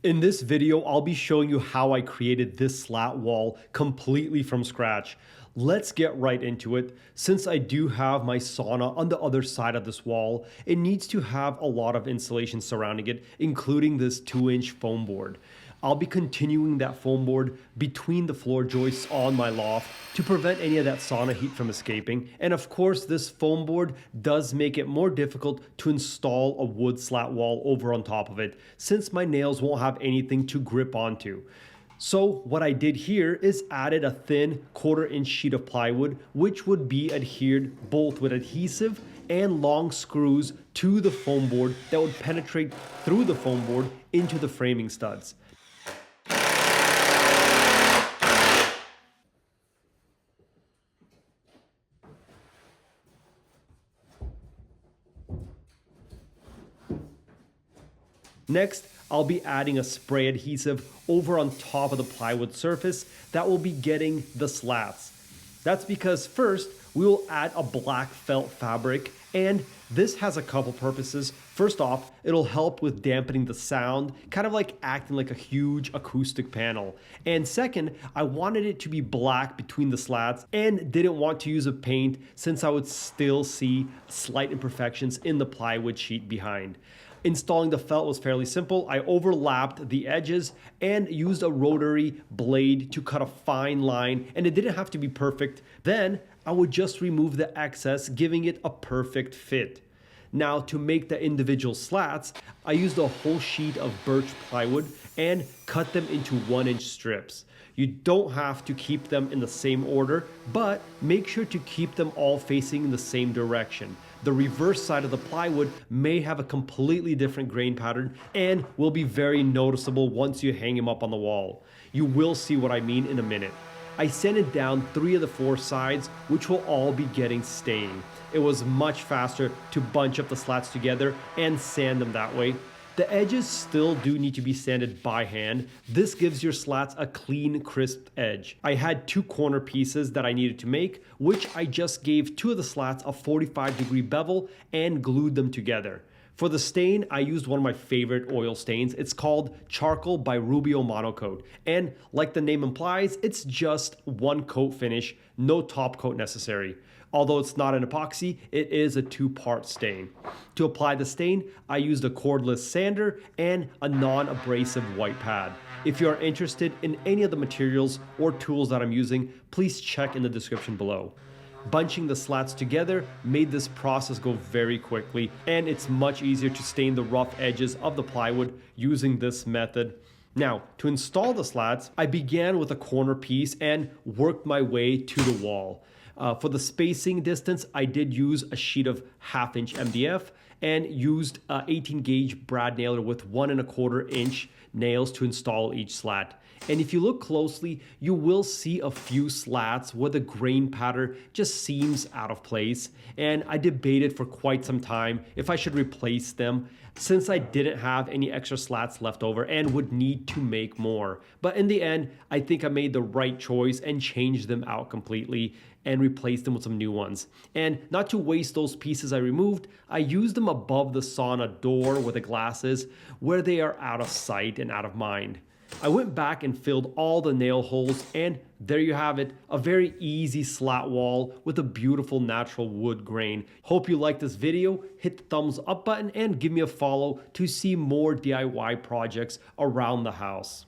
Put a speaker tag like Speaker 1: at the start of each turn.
Speaker 1: In this video, I'll be showing you how I created this slat wall completely from scratch. Let's get right into it. Since I do have my sauna on the other side of this wall, it needs to have a lot of insulation surrounding it, including this 2-inch foam board. I'll be continuing that foam board between the floor joists on my loft to prevent any of that sauna heat from escaping. And of course, this foam board does make it more difficult to install a wood slat wall over on top of it, since my nails won't have anything to grip onto. So what I did here is added a thin 1/4-inch sheet of plywood, which would be adhered both with adhesive and long screws to the foam board that would penetrate through the foam board into the framing studs. Next, I'll be adding a spray adhesive over on top of the plywood surface that will be getting the slats. That's because first, we will add a black felt fabric, and this has a couple purposes. First off, it'll help with dampening the sound, kind of like acting like a huge acoustic panel. And second, I wanted it to be black between the slats and didn't want to use a paint since I would still see slight imperfections in the plywood sheet behind. Installing the felt was fairly simple. I overlapped the edges and used a rotary blade to cut a fine line, and it didn't have to be perfect. Then I would just remove the excess, giving it a perfect fit. Now, to make the individual slats, I used a whole sheet of birch plywood and cut them into 1-inch strips. You don't have to keep them in the same order, but make sure to keep them all facing in the same direction. The reverse side of the plywood may have a completely different grain pattern and will be very noticeable once you hang them up on the wall. You will see what I mean in a minute. I sanded down 3 of the 4 sides, which will all be getting stain. It was much faster to bunch up the slats together and sand them that way. The edges still do need to be sanded by hand. This gives your slats a clean, crisp edge. I had 2 corner pieces that I needed to make, which I just gave 2 of the slats a 45-degree bevel and glued them together. For the stain, I used one of my favorite oil stains. It's called Charcoal by Rubio Monocoat. And like the name implies, it's just 1 coat finish, no top coat necessary. Although it's not an epoxy, it is a 2-part stain. To apply the stain, I used a cordless sander and a non-abrasive white pad. If you are interested in any of the materials or tools that I'm using, please check in the description below. Bunching the slats together made this process go very quickly, and it's much easier to stain the rough edges of the plywood using this method. Now, to install the slats, I began with a corner piece and worked my way to the wall. For the spacing distance, I did use a sheet of 1/2-inch MDF and used 18-gauge brad nailer with 1¼ inch nails to install each slat. And if you look closely, you will see a few slats where the grain pattern just seems out of place. And I debated for quite some time if I should replace them, since I didn't have any extra slats left over and would need to make more. But in the end, I think I made the right choice and changed them out completely and replaced them with some new ones. And not to waste those pieces I removed, I used them above the sauna door where the glass is, where they are out of sight and out of mind. I went back and filled all the nail holes, and there you have it, a very easy slat wall with a beautiful natural wood grain. Hope you liked this video. Hit the thumbs up button and give me a follow to see more DIY projects around the house.